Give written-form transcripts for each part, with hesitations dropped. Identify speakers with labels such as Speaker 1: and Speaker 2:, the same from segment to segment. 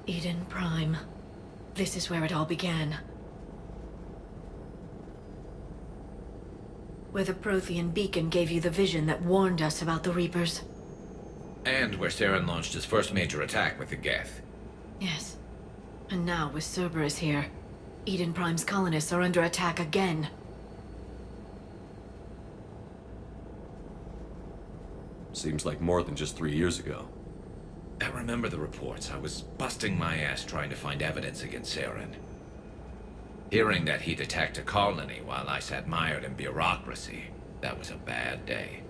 Speaker 1: Eden Prime. This is where it all began. Where the Prothean beacon gave you the vision that warned us about the Reapers.
Speaker 2: And where Saren launched his first major attack with the Geth.
Speaker 1: Yes. And now, with Cerberus here, Eden Prime's colonists are under attack again.
Speaker 3: Seems like more than just 3 years ago.
Speaker 2: I remember the reports. I was busting my ass trying to find evidence against Saren. Hearing that he'd attacked a colony while I sat mired in bureaucracy, that was a bad day.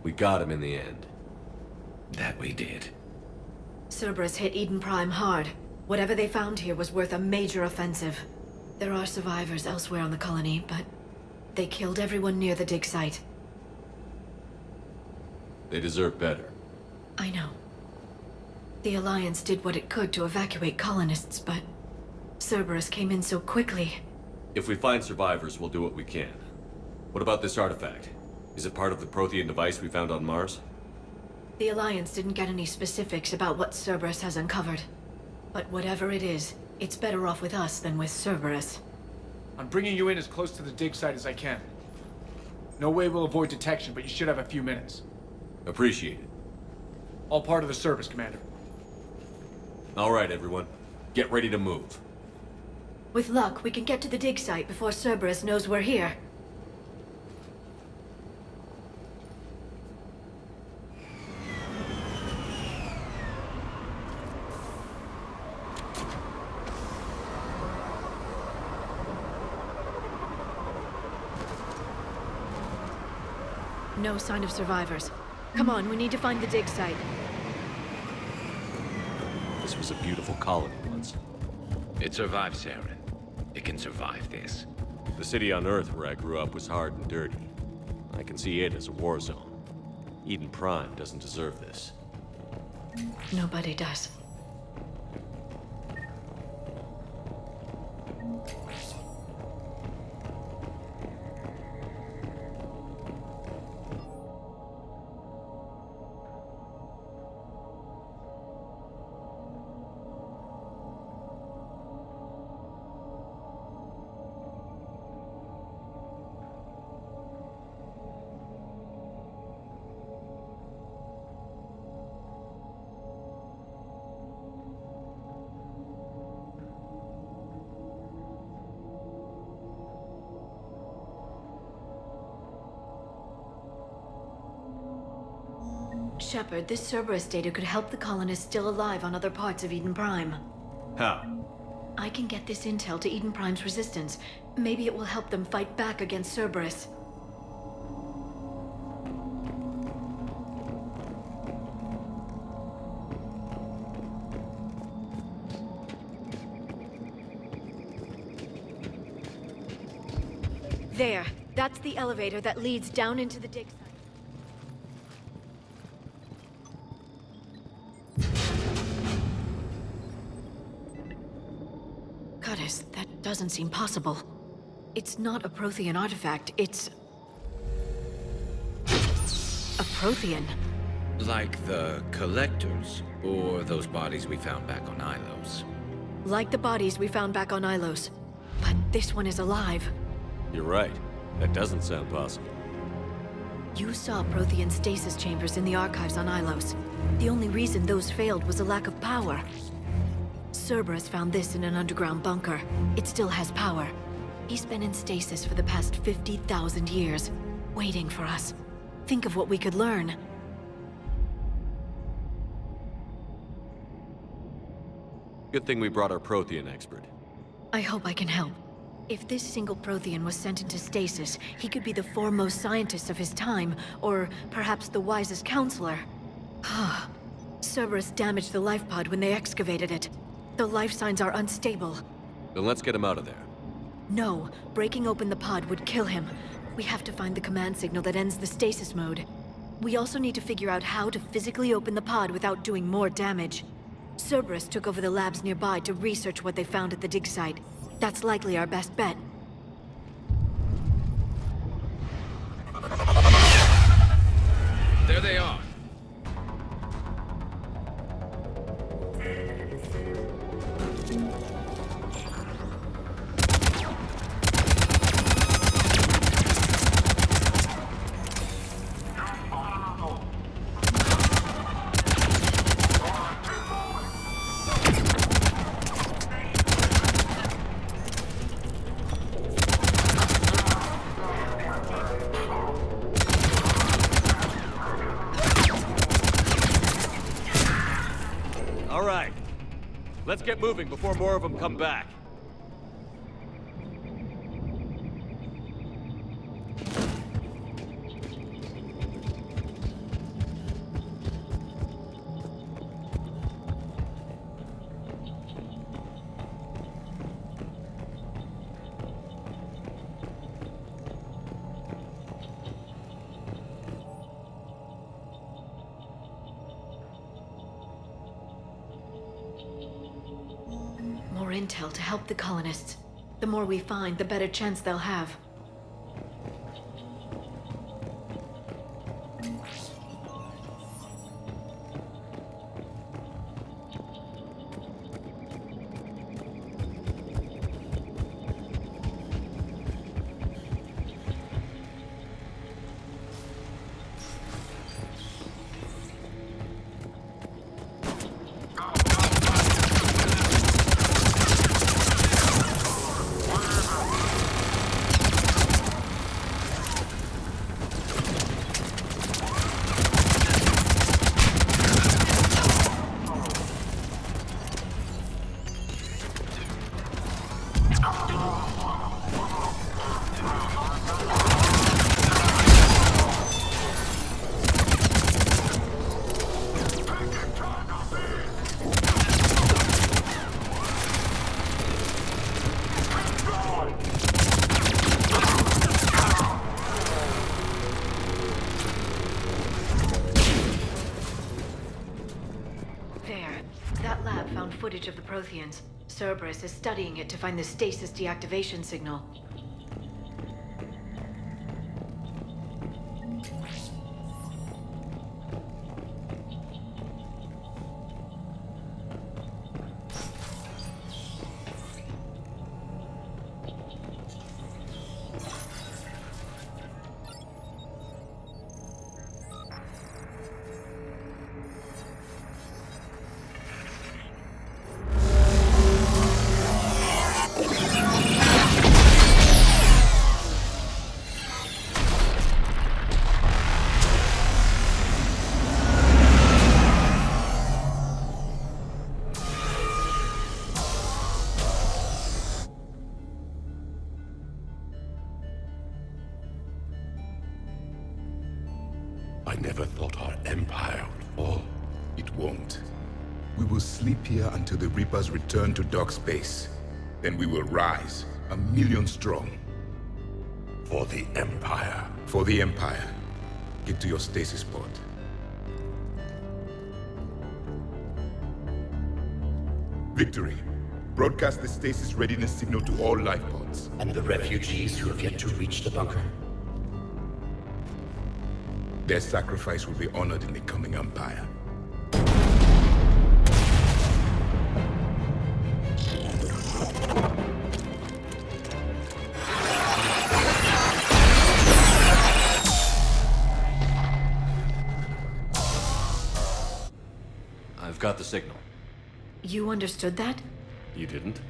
Speaker 3: We got him in the end.
Speaker 2: That we did.
Speaker 1: Cerberus hit Eden Prime hard. Whatever they found here was worth a major offensive. There are survivors elsewhere on the colony, but they killed everyone near the dig site.
Speaker 3: They deserve better.
Speaker 1: I know. The Alliance did what it could to evacuate colonists, but Cerberus came in so quickly.
Speaker 3: If we find survivors, we'll do what we can. What about this artifact? Is it part of the Protean device we found on Mars?
Speaker 1: The Alliance didn't get any specifics about what Cerberus has uncovered. But whatever it is, it's better off with us than with Cerberus.
Speaker 4: I'm bringing you in as close to the dig site as I can. No way we'll avoid detection, but you should have a few minutes.
Speaker 3: Appreciate it.
Speaker 4: All part of the service, Commander.
Speaker 3: All right, everyone. Get ready to move.
Speaker 1: With luck, we can get to the dig site before Cerberus knows we're here. No sign of survivors. Come on, we need to find the dig site.
Speaker 3: This was a beautiful colony once.
Speaker 2: It survived Saren. It can survive this.
Speaker 3: The city on Earth where I grew up was hard and dirty. I can see it as a war zone. Eden Prime doesn't deserve this.
Speaker 1: Nobody does. Shepard, this Cerberus data could help the colonists still alive on other parts of Eden Prime.
Speaker 3: How?
Speaker 1: I can get this intel to Eden Prime's resistance. Maybe it will help them fight back against Cerberus. There. That's the elevator that leads down into the dig site. Curtis, that doesn't seem possible. It's not a Prothean artifact, it's... a Prothean.
Speaker 2: Like the Collectors, or those bodies we found back on Ilos.
Speaker 1: Like the bodies we found back on Ilos. But this one is alive.
Speaker 3: You're right. That doesn't sound possible.
Speaker 1: You saw Prothean stasis chambers in the archives on Ilos. The only reason those failed was a lack of power. Cerberus found this in an underground bunker. It still has power. He's been in stasis for the past 50,000 years, waiting for us. Think of what we could learn.
Speaker 3: Good thing we brought our Prothean expert.
Speaker 1: I hope I can help. If this single Prothean was sent into stasis, he could be the foremost scientist of his time, or perhaps the wisest counselor. Cerberus damaged the life pod when they excavated it. The life signs are unstable.
Speaker 3: Then let's get him out of there.
Speaker 1: No, breaking open the pod would kill him. We have to find the command signal that ends the stasis mode. We also need to figure out how to physically open the pod without doing more damage. Cerberus took over the labs nearby to research what they found at the dig site. That's likely our best bet.
Speaker 2: There they are.
Speaker 3: All right. Let's get moving before more of them come back.
Speaker 1: More intel to help the colonists. The more we find, the better chance they'll have. That lab found footage of the Protheans. Cerberus is studying it to find the stasis deactivation signal.
Speaker 5: I never thought our empire would fall.
Speaker 6: It won't. We will sleep here until the Reapers return to dark space. Then we will rise, 1,000,000 strong.
Speaker 5: For the empire.
Speaker 6: For the Empire. Get to your stasis pod. Victory. Broadcast the stasis readiness signal to all life pods.
Speaker 7: And the refugees who have yet to reach the bunker.
Speaker 6: Their sacrifice will be honored in the coming Empire.
Speaker 3: I've got the signal.
Speaker 1: You understood that?
Speaker 3: You didn't?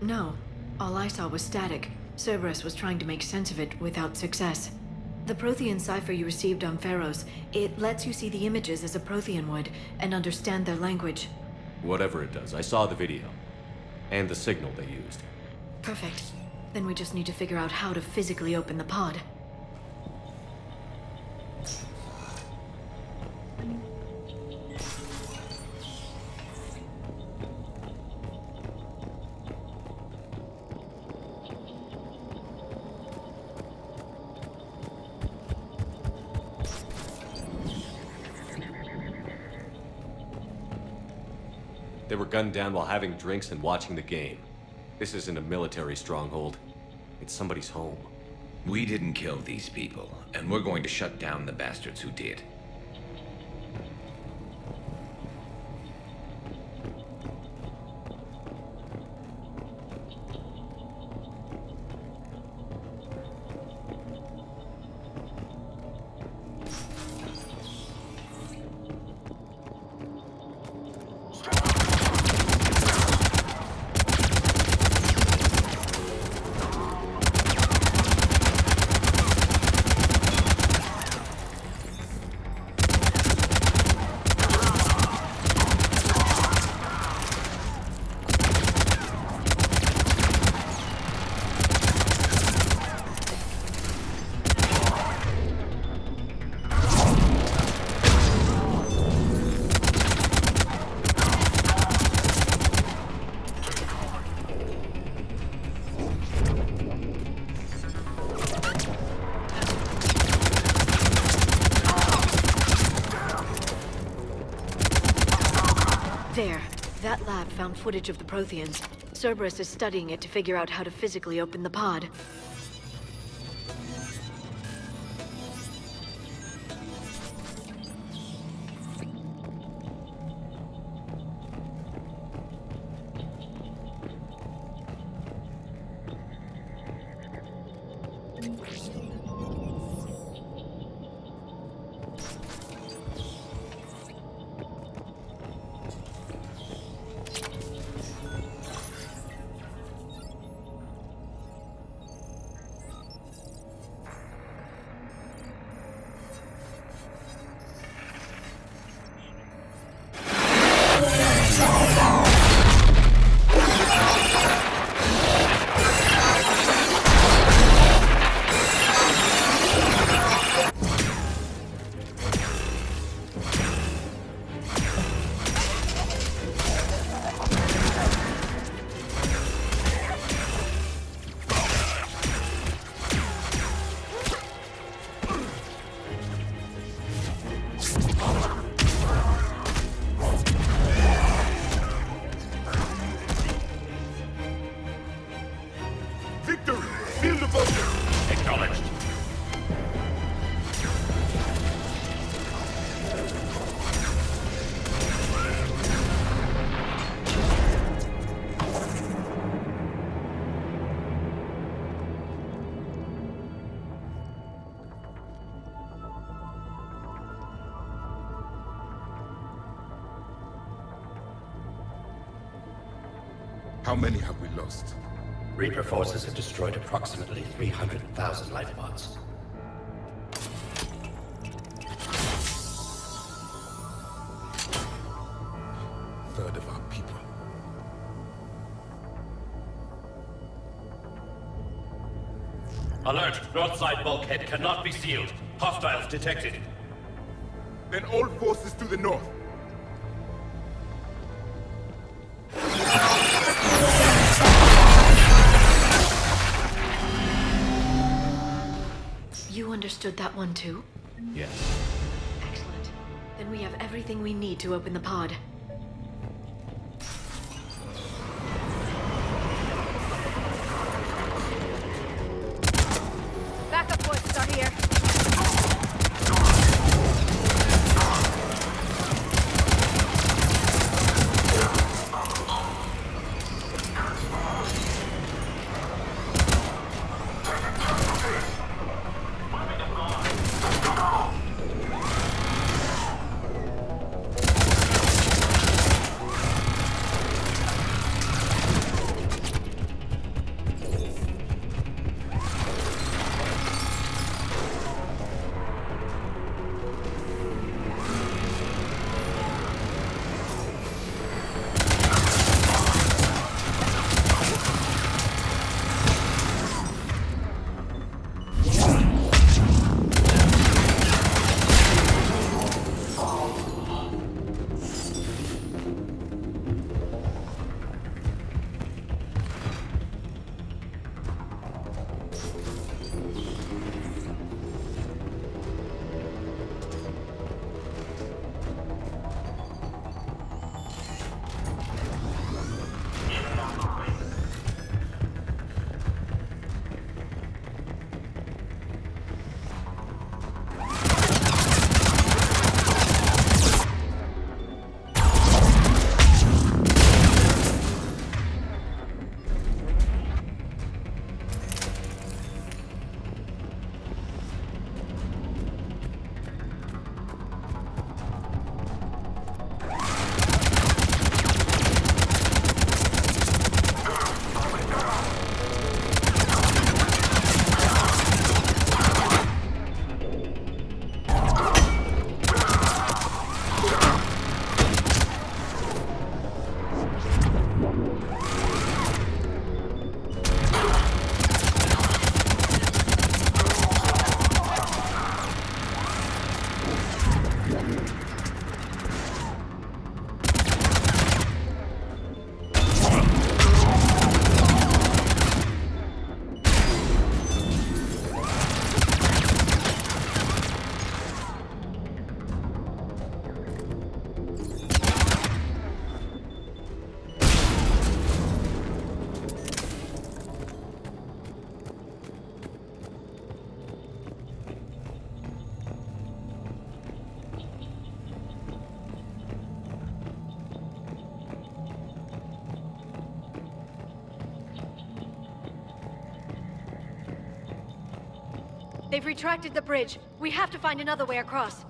Speaker 1: No. All I saw was static. Cerberus was trying to make sense of it without success. The Prothean cipher you received on Pharaohs, it lets you see the images as a Prothean would, and understand their language.
Speaker 3: Whatever it does, I saw the video. And the signal they used.
Speaker 1: Perfect. Then we just need to figure out how to physically open the pod.
Speaker 3: They were gunned down while having drinks and watching the game. This isn't a military stronghold. It's somebody's home.
Speaker 2: We didn't kill these people, and we're going to shut down the bastards who did.
Speaker 1: There. That lab found footage of the Protheans. Cerberus is studying it to figure out how to physically open the pod.
Speaker 6: How many have we lost?
Speaker 7: Reaper forces have destroyed approximately 300,000 life pods.
Speaker 6: Third of our people.
Speaker 7: Alert! North side bulkhead cannot be sealed. Hostiles detected.
Speaker 6: Then all forces to the north.
Speaker 1: You understood that one too?
Speaker 3: Yes.
Speaker 1: Excellent. Then we have everything we need to open the pod. Backup forces are here. They've retracted the bridge. We have to find another way across.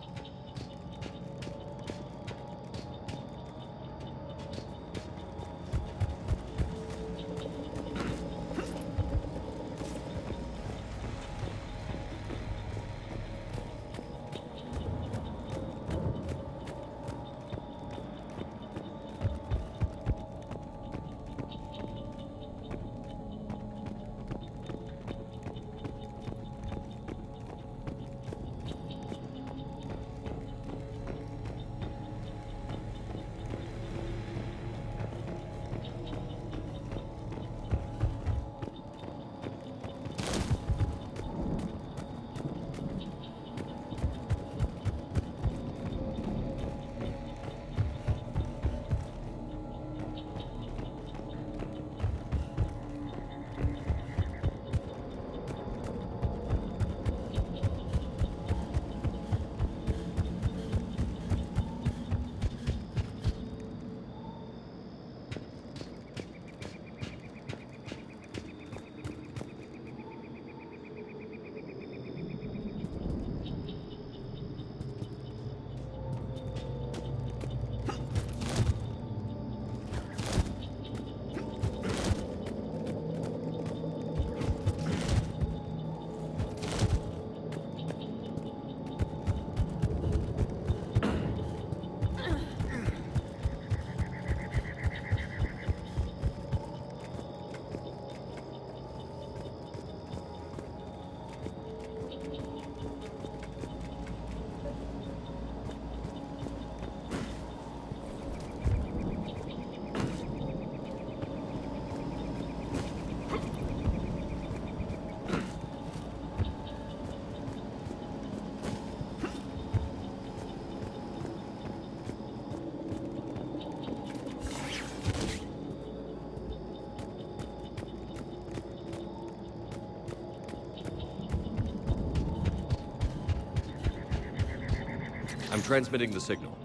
Speaker 3: I'm transmitting the signal.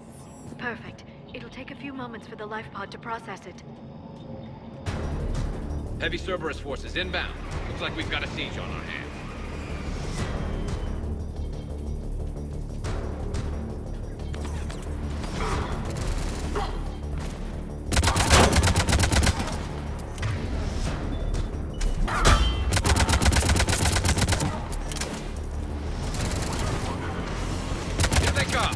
Speaker 1: Perfect. It'll take a few moments for the life pod to process it.
Speaker 2: Heavy Cerberus forces inbound. Looks like we've got a siege on our hands. Here they come!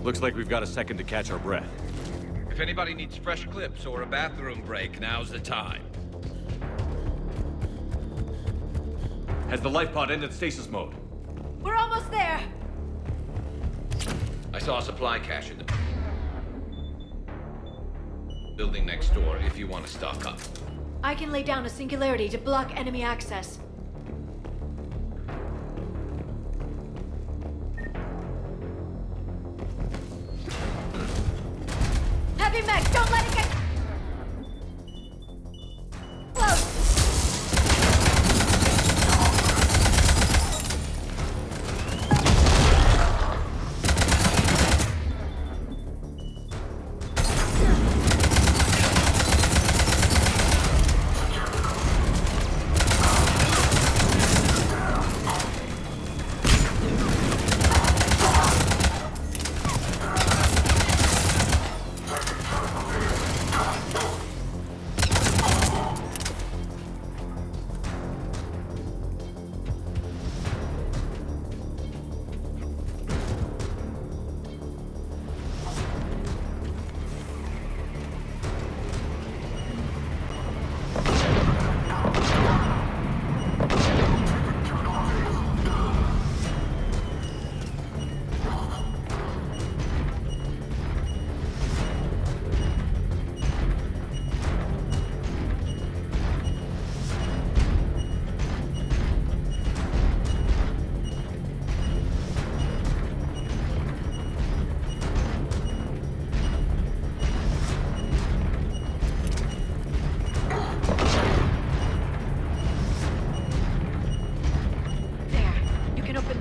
Speaker 3: Looks like we've got a second to catch our breath.
Speaker 2: If anybody needs fresh clips or a bathroom break, now's the time.
Speaker 3: Has the life pod ended stasis mode?
Speaker 1: We're almost there!
Speaker 2: I saw a supply cache in the building next door if you want to stock up.
Speaker 1: I can lay down a singularity to block enemy access. Heavy mech, don't let it get close!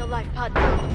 Speaker 1: Life pod now.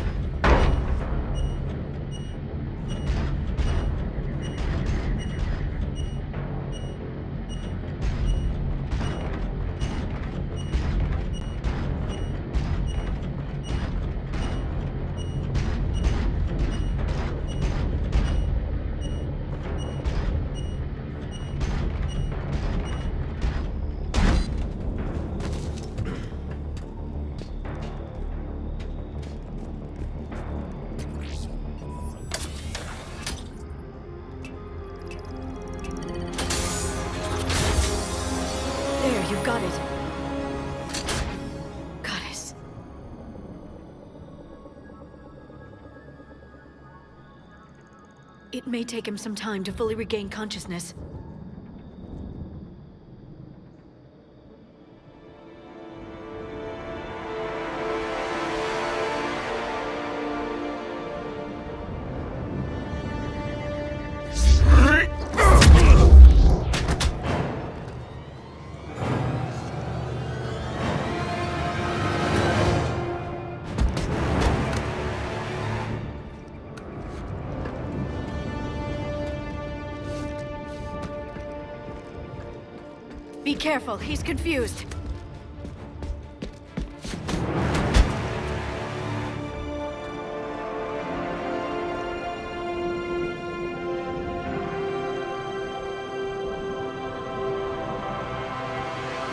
Speaker 1: You've got it. Goddess. It may take him some time to fully regain consciousness. Be careful, he's confused.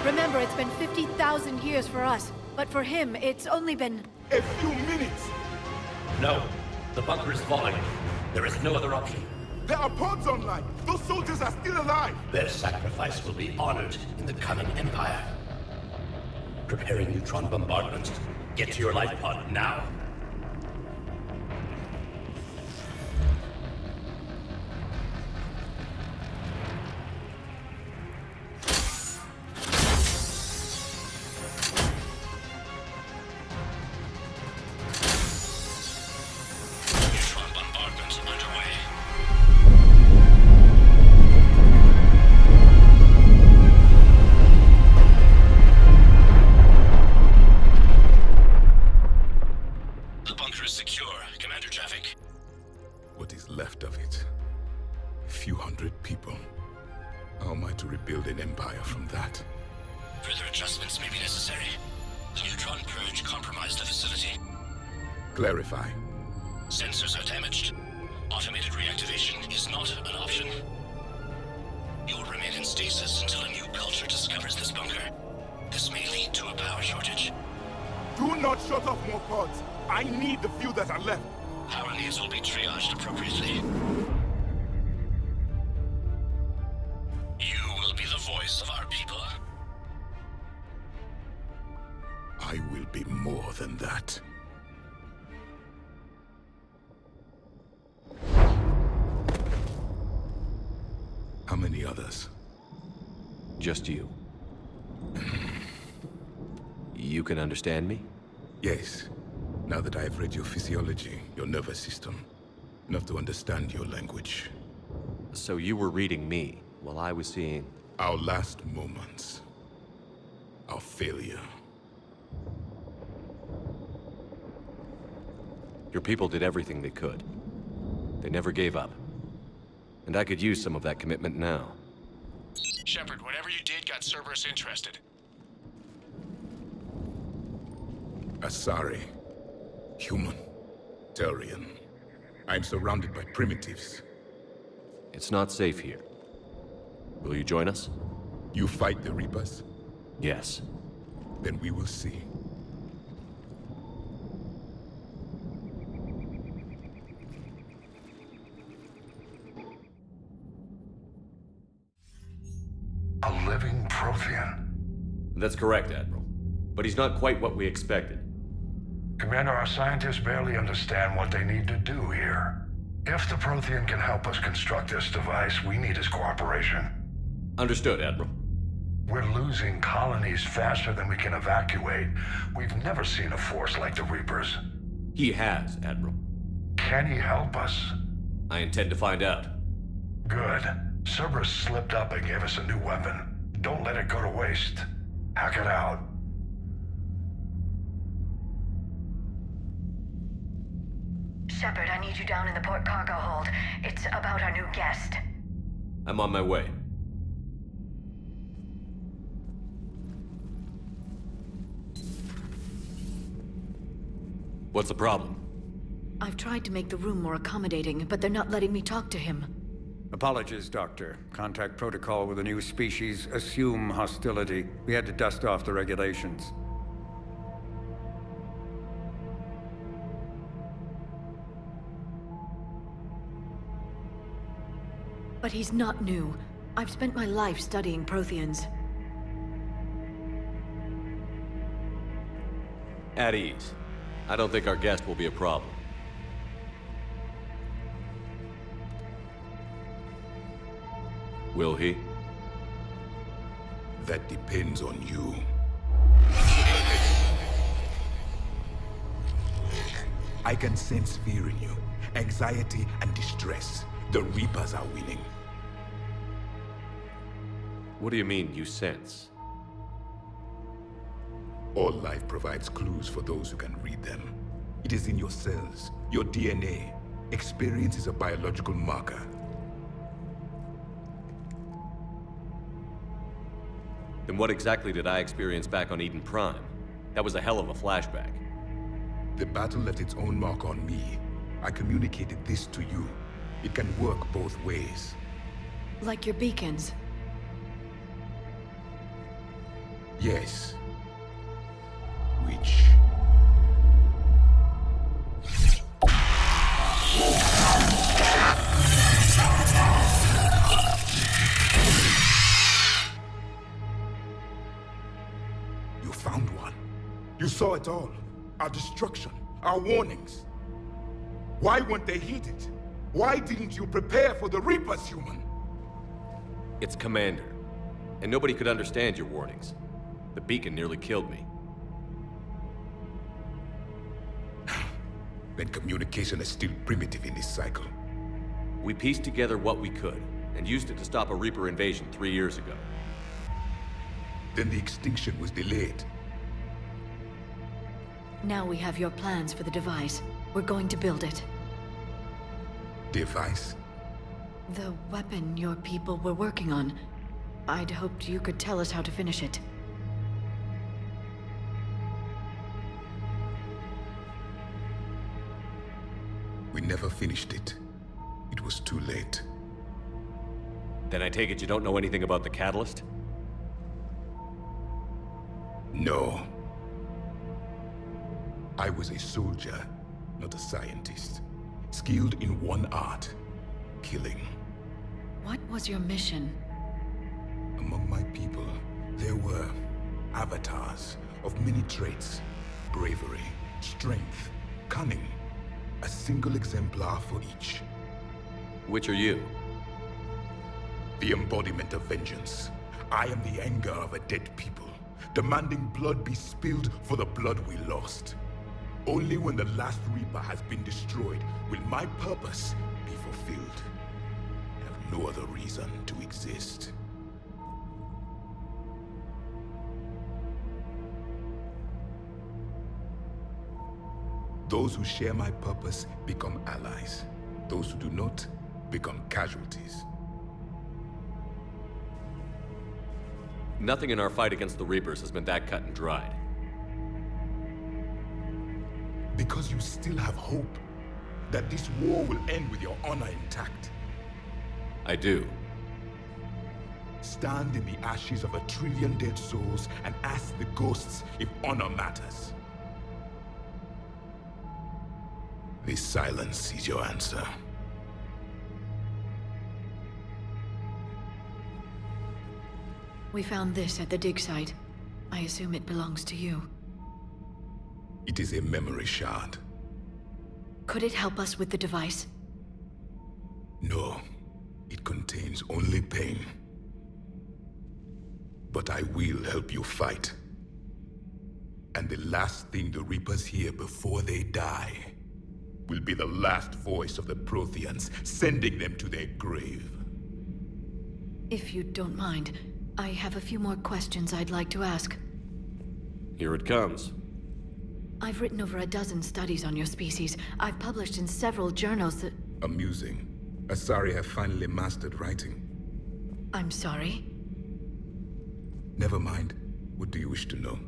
Speaker 1: Remember, it's been 50,000 years for us, but for him, it's only been...
Speaker 6: A few minutes!
Speaker 7: No. The bunker is falling. There is no other option.
Speaker 6: There are pods online! Those soldiers are still alive!
Speaker 7: Their sacrifice will be honored in the coming Empire. Preparing neutron bombardment. Get to your life pod now. Neutron bombardment underway. The bunker is secure, Commander Javik.
Speaker 6: What is left of it? A few hundred people. How am I to rebuild an empire from that?
Speaker 7: Further adjustments may be necessary. The neutron purge compromised the facility.
Speaker 6: Clarify.
Speaker 7: Sensors are damaged. Automated reactivation is not an option. You will remain in stasis until a new culture discovers this bunker. This may lead to a power shortage.
Speaker 6: Do not shut off more pods! I need the few that are left!
Speaker 7: Power needs will be triaged appropriately. You will be the voice of our people.
Speaker 6: I will be more than that. How many others?
Speaker 3: Just you. You can understand me?
Speaker 6: Yes. Now that I have read your physiology, your nervous system, enough to understand your language.
Speaker 3: So you were reading me, while I was seeing...
Speaker 6: Our last moments. Our failure.
Speaker 3: Your people did everything they could. They never gave up. And I could use some of that commitment now.
Speaker 8: Shepard, whatever you did got Cerberus interested.
Speaker 6: Asari. Human. Turian. I'm surrounded by primitives.
Speaker 3: It's not safe here. Will you join us?
Speaker 6: You fight the Reapers?
Speaker 3: Yes.
Speaker 6: Then we will see.
Speaker 5: A living protian.
Speaker 3: That's correct, Admiral. But he's not quite what we expected.
Speaker 5: Commander, our scientists barely understand what they need to do here. If the protian can help us construct this device, we need his cooperation.
Speaker 3: Understood, Admiral.
Speaker 5: We're losing colonies faster than we can evacuate. We've never seen a force like the Reapers.
Speaker 3: He has, Admiral.
Speaker 5: Can he help us?
Speaker 3: I intend to find out.
Speaker 5: Good. Cerberus slipped up and gave us a new weapon. Don't let it go to waste. Hack it out.
Speaker 1: Shepard, I need you down in the port cargo hold. It's about our new guest.
Speaker 3: I'm on my way. What's the problem?
Speaker 1: I've tried to make the room more accommodating, but they're not letting me talk to him.
Speaker 9: Apologies, Doctor. Contact protocol with a new species. Assume hostility. We had to dust off the regulations.
Speaker 1: But he's not new. I've spent my life studying Protheans.
Speaker 3: At ease. I don't think our guest will be a problem. Will he?
Speaker 6: That depends on you. I can sense fear in you, anxiety and distress. The Reapers are winning.
Speaker 3: What do you mean, you sense?
Speaker 6: All life provides clues for those who can read them. It is in your cells, your DNA. Experience is a biological marker.
Speaker 3: Then what exactly did I experience back on Eden Prime? That was a hell of a flashback.
Speaker 6: The battle left its own mark on me. I communicated this to you. It can work both ways.
Speaker 1: Like your beacons.
Speaker 6: Yes. Which... You found one. You saw it all. Our destruction, our warnings. Why weren't they heeded? Why didn't you prepare for the Reapers, human?
Speaker 3: It's Commander. And nobody could understand your warnings. The beacon nearly killed me.
Speaker 6: Then communication is still primitive in this cycle.
Speaker 3: We pieced together what we could, and used it to stop a Reaper invasion 3 years ago.
Speaker 6: Then the extinction was delayed.
Speaker 1: Now we have your plans for the device. We're going to build it.
Speaker 6: Device?
Speaker 1: The weapon your people were working on. I'd hoped you could tell us how to finish it.
Speaker 6: We never finished it. It was too late.
Speaker 3: Then I take it you don't know anything about the catalyst?
Speaker 6: No. I was a soldier, not a scientist. Skilled in one art, killing.
Speaker 1: What was your mission?
Speaker 6: Among my people, there were avatars of many traits. Bravery, strength, cunning. A single exemplar for each.
Speaker 3: Which are you?
Speaker 6: The embodiment of vengeance. I am the anger of a dead people, demanding blood be spilled for the blood we lost. Only when the last Reaper has been destroyed will my purpose be fulfilled. I have no other reason to exist. Those who share my purpose become allies. Those who do not become casualties.
Speaker 3: Nothing in our fight against the Reapers has been that cut and dried.
Speaker 6: Because you still have hope that this war will end with your honor intact.
Speaker 3: I do.
Speaker 6: Stand in the ashes of 1 trillion dead souls and ask the ghosts if honor matters. This silence is your answer.
Speaker 1: We found this at the dig site. I assume it belongs to you.
Speaker 6: It is a memory shard.
Speaker 1: Could it help us with the device?
Speaker 6: No, it contains only pain. But I will help you fight. And the last thing the Reapers hear before they die will be the last voice of the Protheans, sending them to their grave.
Speaker 1: If you don't mind, I have a few more questions I'd like to ask.
Speaker 3: Here it comes.
Speaker 1: I've written over a dozen studies on your species. I've published in several journals that...
Speaker 6: Amusing. Asari have finally mastered writing.
Speaker 1: I'm sorry?
Speaker 6: Never mind. What do you wish to know?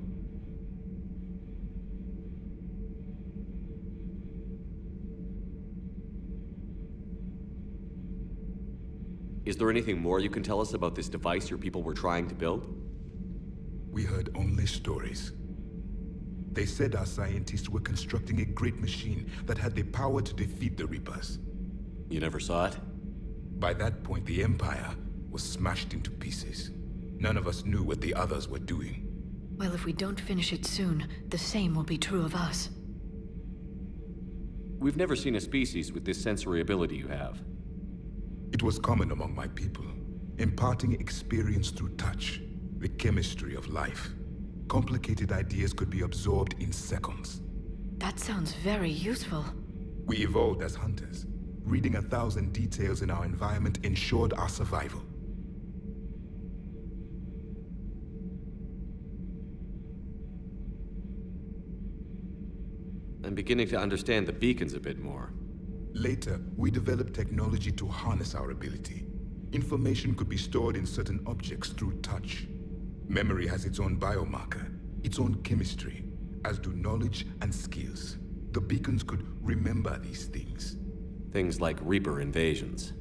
Speaker 3: Is there anything more you can tell us about this device your people were trying to build?
Speaker 6: We heard only stories. They said our scientists were constructing a great machine that had the power to defeat the Reapers.
Speaker 3: You never saw it?
Speaker 6: By that point, the Empire was smashed into pieces. None of us knew what the others were doing.
Speaker 1: Well, if we don't finish it soon, the same will be true of us.
Speaker 3: We've never seen a species with this sensory ability you have.
Speaker 6: It was common among my people, imparting experience through touch, the chemistry of life. Complicated ideas could be absorbed in seconds.
Speaker 1: That sounds very useful.
Speaker 6: We evolved as hunters. Reading 1,000 details in our environment ensured our survival.
Speaker 3: I'm beginning to understand the beacons a bit more.
Speaker 6: Later, we developed technology to harness our ability. Information could be stored in certain objects through touch. Memory has its own biomarker, its own chemistry, as do knowledge and skills. The beacons could remember these things.
Speaker 3: Things like Reaper invasions.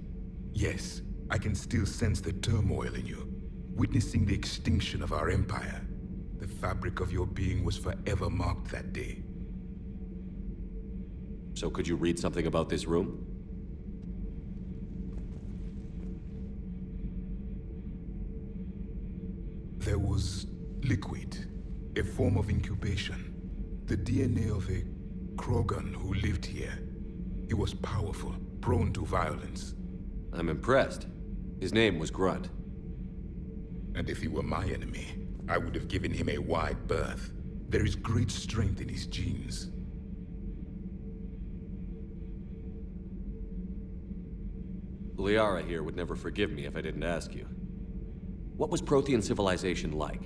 Speaker 6: Yes, I can still sense the turmoil in you, witnessing the extinction of our empire. The fabric of your being was forever marked that day.
Speaker 3: So could you read something about this room?
Speaker 6: There was liquid, a form of incubation. The DNA of a Krogan who lived here. He was powerful, prone to violence.
Speaker 3: I'm impressed. His name was Grunt.
Speaker 6: And if he were my enemy, I would have given him a wide berth. There is great strength in his genes.
Speaker 3: Liara here would never forgive me if I didn't ask you. What was Protean civilization like?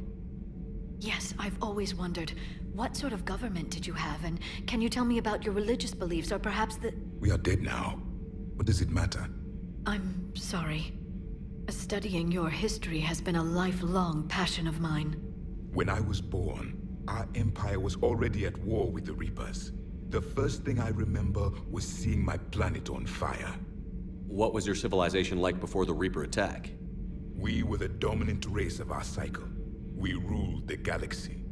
Speaker 1: Yes, I've always wondered. What sort of government did you have, and can you tell me about your religious beliefs, or perhaps the...
Speaker 6: We are dead now. What does it matter?
Speaker 1: I'm sorry. Studying your history has been a lifelong passion of mine.
Speaker 6: When I was born, our empire was already at war with the Reapers. The first thing I remember was seeing my planet on fire.
Speaker 3: What was your civilization like before the Reaper attack?
Speaker 6: We were the dominant race of our cycle. We ruled the galaxy.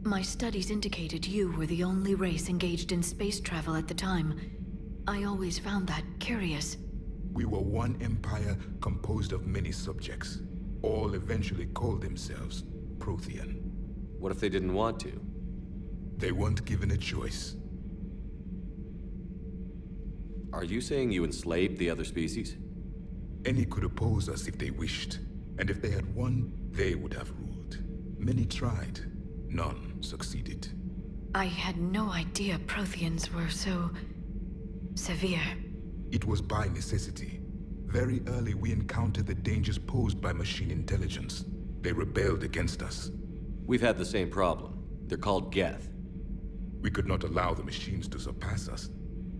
Speaker 1: My studies indicated you were the only race engaged in space travel at the time. I always found that curious.
Speaker 6: We were one empire composed of many subjects. All eventually called themselves Protean.
Speaker 3: What if they didn't want to?
Speaker 6: They weren't given a choice.
Speaker 3: Are you saying you enslaved the other species?
Speaker 6: Any could oppose us if they wished. And if they had won, they would have ruled. Many tried. None succeeded.
Speaker 1: I had no idea Protheans were so... severe.
Speaker 6: It was by necessity. Very early we encountered the dangers posed by machine intelligence. They rebelled against us.
Speaker 3: We've had the same problem. They're called Geth.
Speaker 6: We could not allow the machines to surpass us.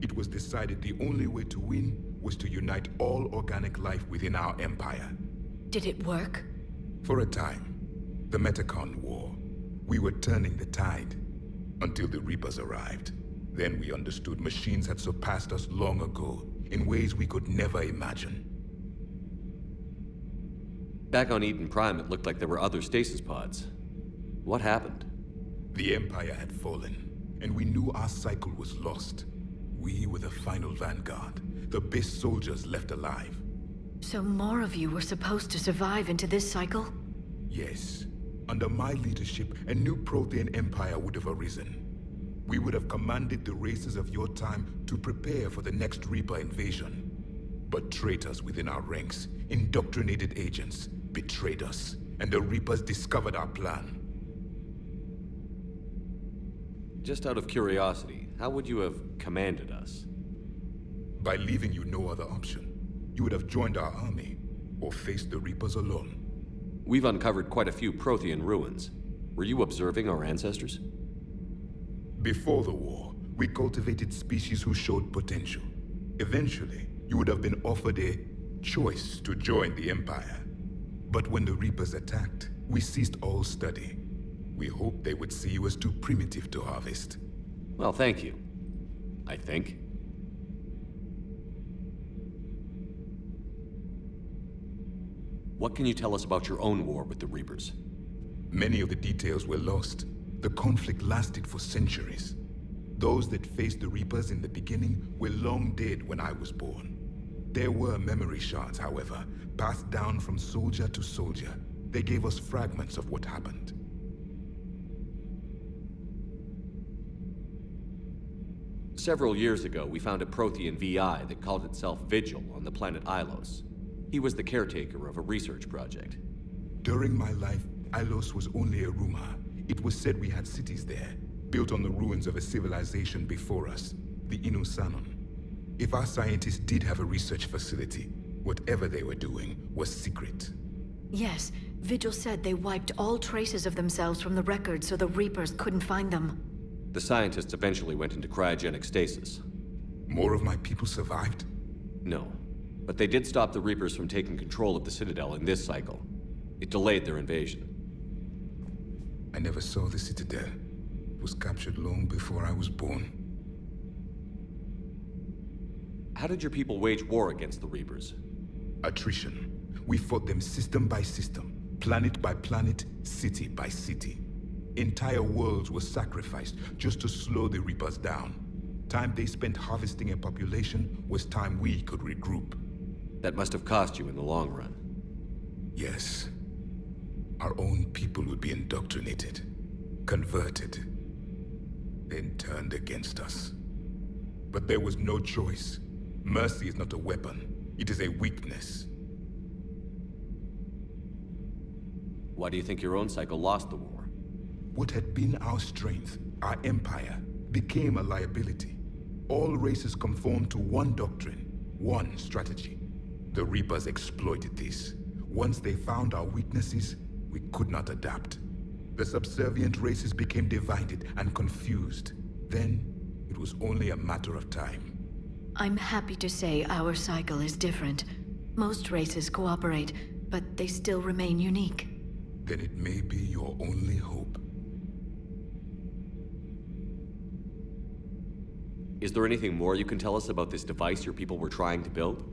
Speaker 6: It was decided the only way to win was to unite all organic life within our empire.
Speaker 1: Did it work?
Speaker 6: For a time. The Metacon War. We were turning the tide. Until the Reapers arrived. Then we understood machines had surpassed us long ago, in ways we could never imagine.
Speaker 3: Back on Eden Prime, it looked like there were other stasis pods. What happened?
Speaker 6: The Empire had fallen, and we knew our cycle was lost. We were the final vanguard, the best soldiers left alive.
Speaker 1: So more of you were supposed to survive into this cycle?
Speaker 6: Yes. Under my leadership, a new Protean empire would have arisen. We would have commanded the races of your time to prepare for the next Reaper invasion. But traitors within our ranks, indoctrinated agents, betrayed us, and the Reapers discovered our plan.
Speaker 3: Just out of curiosity, how would you have commanded us?
Speaker 6: By leaving you no other option. You would have joined our army, or faced the Reapers alone.
Speaker 3: We've uncovered quite a few Prothean ruins. Were you observing our ancestors?
Speaker 6: Before the war, we cultivated species who showed potential. Eventually, you would have been offered a choice to join the Empire. But when the Reapers attacked, we ceased all study. We hoped they would see you as too primitive to harvest.
Speaker 3: Well, thank you. I think. What can you tell us about your own war with the Reapers?
Speaker 6: Many of the details were lost. The conflict lasted for centuries. Those that faced the Reapers in the beginning were long dead when I was born. There were memory shards, however, passed down from soldier to soldier. They gave us fragments of what happened.
Speaker 3: Several years ago, we found a Prothean VI that called itself Vigil on the planet Ilos. He was the caretaker of a research project.
Speaker 6: During my life, Ilos was only a rumor. It was said we had cities there, built on the ruins of a civilization before us, the Inusanon. If our scientists did have a research facility, whatever they were doing was secret.
Speaker 1: Yes, Vigil said they wiped all traces of themselves from the records so the Reapers couldn't find them.
Speaker 3: The scientists eventually went into cryogenic stasis.
Speaker 6: More of my people survived?
Speaker 3: No, but they did stop the Reapers from taking control of the Citadel in this cycle. It delayed their invasion.
Speaker 6: I never saw the Citadel. It was captured long before I was born.
Speaker 3: How did your people wage war against the Reapers?
Speaker 6: Attrition. We fought them system by system, planet by planet, city by city. Entire worlds were sacrificed just to slow the Reapers down. Time they spent harvesting a population was time we could regroup.
Speaker 3: That must have cost you in the long run.
Speaker 6: Yes. Our own people would be indoctrinated, converted, then turned against us. But there was no choice. Mercy is not a weapon. It is a weakness.
Speaker 3: Why do you think your own cycle lost the war?
Speaker 6: What had been our strength, our empire, became a liability. All races conformed to one doctrine, one strategy. The Reapers exploited this. Once they found our weaknesses, we could not adapt. The subservient races became divided and confused. Then, it was only a matter of time.
Speaker 1: I'm happy to say our cycle is different. Most races cooperate, but they still remain unique.
Speaker 6: Then it may be your only hope.
Speaker 3: Is there anything more you can tell us about this device your people were trying to build?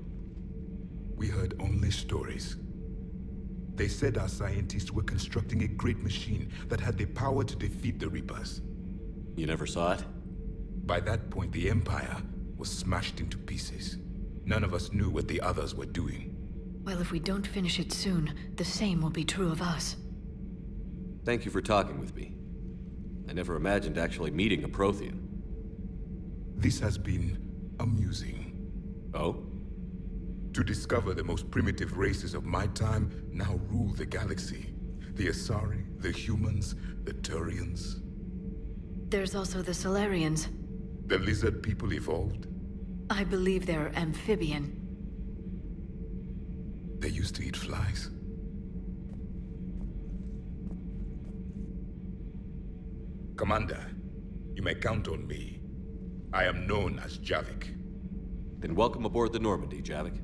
Speaker 6: We heard only stories. They said our scientists were constructing a great machine that had the power to defeat the Reapers.
Speaker 3: You never saw it?
Speaker 6: By that point, the Empire was smashed into pieces. None of us knew what the others were doing.
Speaker 1: Well, if we don't finish it soon, the same will be true of us.
Speaker 3: Thank you for talking with me. I never imagined actually meeting a Prothean.
Speaker 6: This has been amusing.
Speaker 3: Oh?
Speaker 6: To discover the most primitive races of my time now rule the galaxy. The Asari, the humans, the Turians.
Speaker 1: There's also the Solarians.
Speaker 6: The lizard people evolved.
Speaker 1: I believe they're amphibian.
Speaker 6: They used to eat flies. Commander, you may count on me. I am known as Javik.
Speaker 3: Then welcome aboard the Normandy, Javik.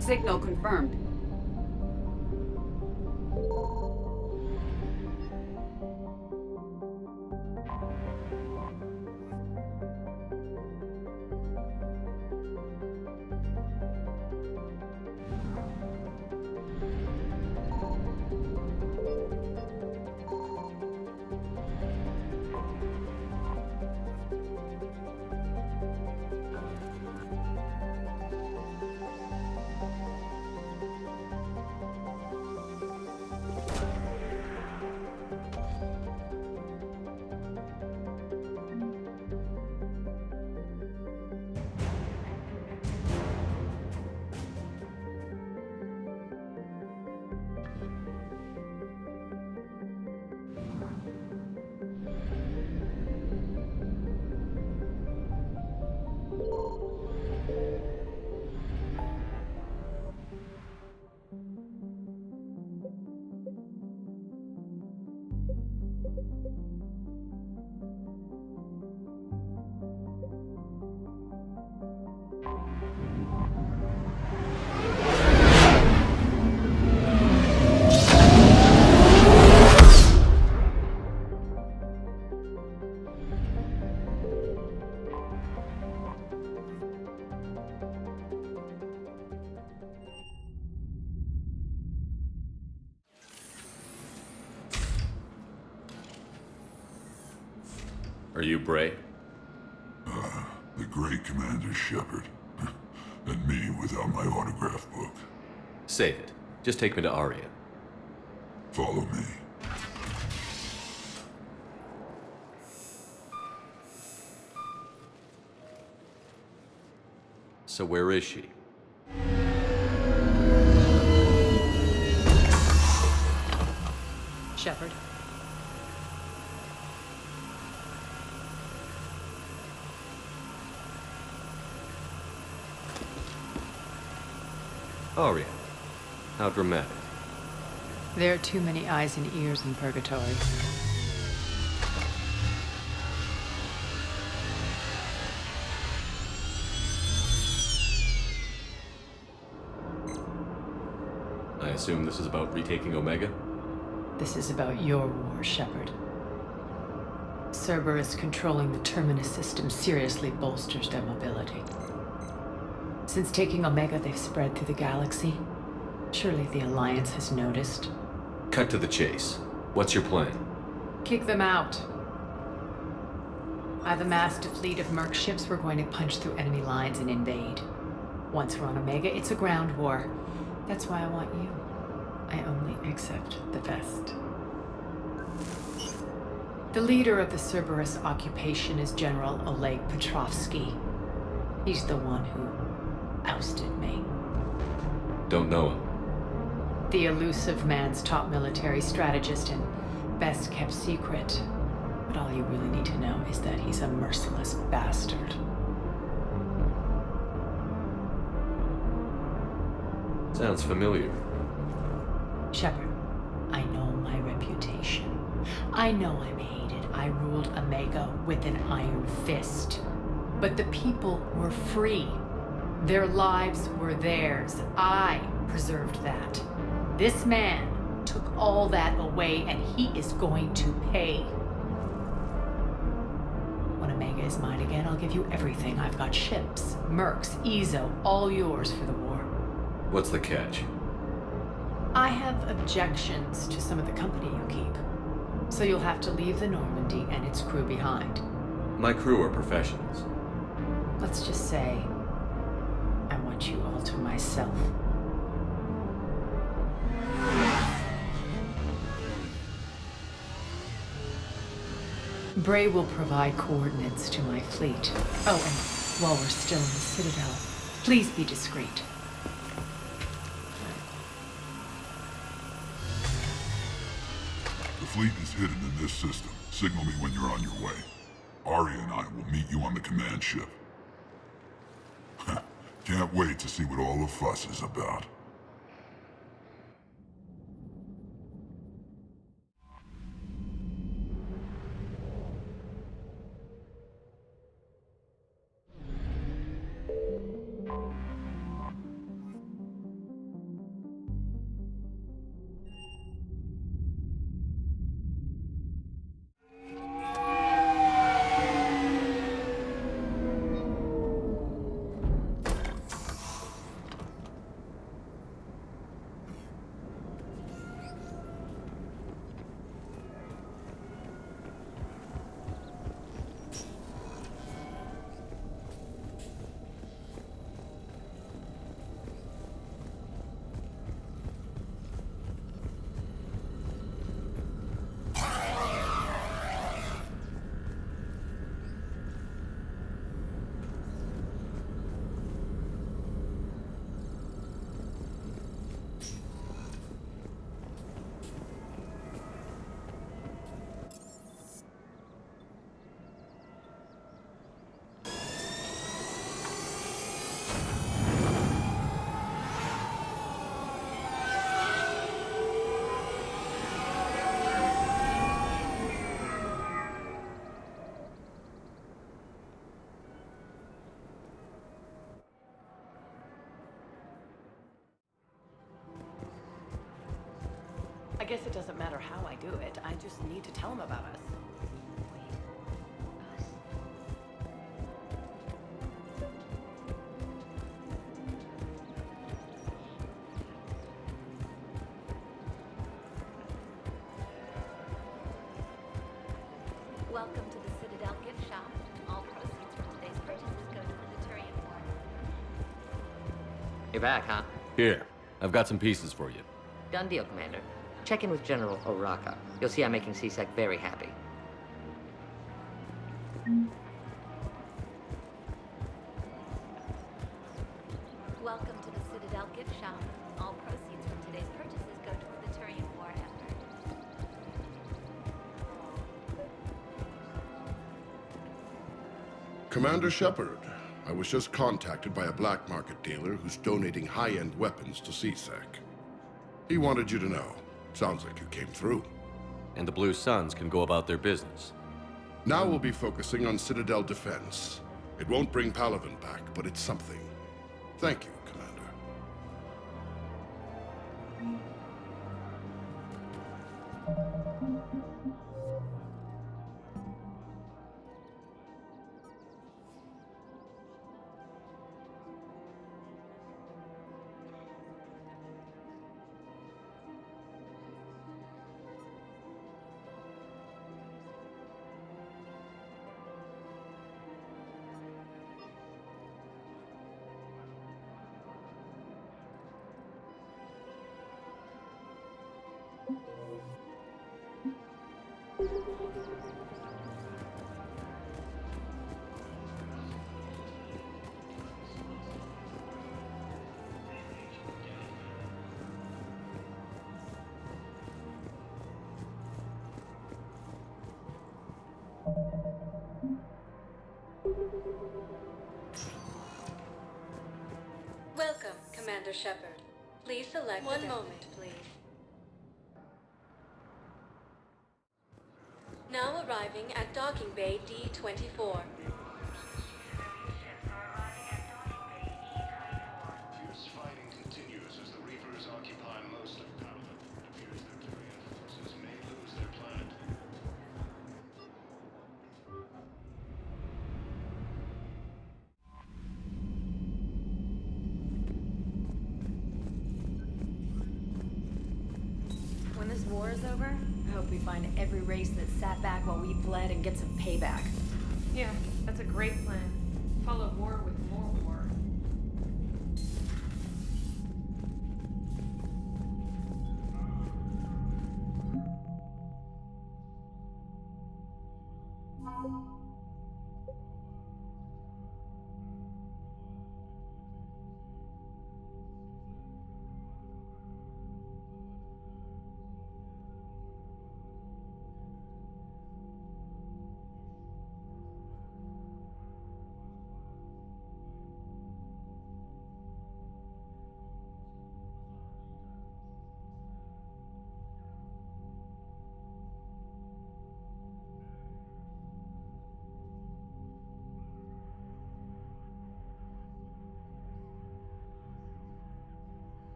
Speaker 10: Signal confirmed.
Speaker 3: Are you Bray?
Speaker 6: The great Commander Shepard. And me without my autograph book.
Speaker 3: Save it. Just take me to Aria.
Speaker 6: Follow me.
Speaker 3: So where is she?
Speaker 10: Shepard.
Speaker 3: Aria. How dramatic.
Speaker 10: There are too many eyes and ears in Purgatory.
Speaker 3: I assume this is about retaking Omega?
Speaker 10: This is about your war, Shepard. Cerberus controlling the Terminus system seriously bolsters their mobility. Since taking Omega, they've spread through the galaxy. Surely the Alliance has noticed.
Speaker 3: Cut to the chase. What's your plan?
Speaker 10: Kick them out. I've amassed a fleet of merc ships. We're going to punch through enemy lines and invade. Once we're on Omega, it's a ground war. That's why I want you. I only accept the best. The leader of the Cerberus occupation is General Oleg Petrovsky. He's the one who ousted me.
Speaker 3: Don't know him.
Speaker 10: The elusive man's top military strategist and best kept secret. But all you really need to know is that he's a merciless bastard.
Speaker 3: Sounds familiar.
Speaker 10: Shepard, I know my reputation. I know I'm hated. I ruled Omega with an iron fist. But the people were free. Their lives were theirs. I preserved that. This man took all that away, and he is going to pay. When Omega is mine again, I'll give you everything. I've got ships, mercs, Ezo, all yours for the war.
Speaker 3: What's the catch?
Speaker 10: I have objections to some of the company you keep. So you'll have to leave the Normandy and its crew behind.
Speaker 3: My crew are professionals.
Speaker 10: Let's just say, I want you all to myself. Bray will provide coordinates to my fleet. Oh, and while we're still in the Citadel, please be discreet.
Speaker 6: The fleet is hidden in this system. Signal me when you're on your way. Aria and I will meet you on the command ship. Can't wait to see what all the fuss is about.
Speaker 10: I guess it doesn't matter how I do it. I just need to tell him about us.
Speaker 1: Welcome to the Citadel gift
Speaker 11: You're back, huh?
Speaker 3: Here, I've got some pieces for you.
Speaker 11: Done deal, Commander. Check in with General Oraka. You'll see I'm making C-Sec very happy.
Speaker 12: Welcome to the Citadel gift shop. All proceeds from today's purchases go toward the Turian war effort.
Speaker 13: Commander Shepard, I was just contacted by a black market dealer who's donating high-end weapons to CSEC. He wanted you to know. Sounds like you came through.
Speaker 3: And the Blue Suns can go about their business.
Speaker 13: Now we'll be focusing on Citadel defense. It won't bring Palaven back, but it's something. Thank you, Commander.
Speaker 14: Welcome, Commander Shepard. Please select one moment, please. Now arriving at Docking Bay D-24.
Speaker 5: Fierce fighting continues as the Reapers occupy most of Palaven. It appears their Turian forces may lose their planet.
Speaker 10: When this war is over, I hope we find every race that sat back while we bled and get some payback.
Speaker 15: Yeah, that's a great plan. Follow war with more war.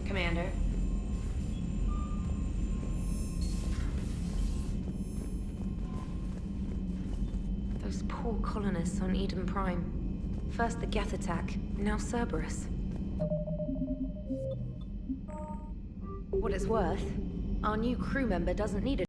Speaker 10: Commander.
Speaker 16: Those poor colonists on Eden Prime. First the Geth attack, now Cerberus. What it's worth, our new crew member doesn't need a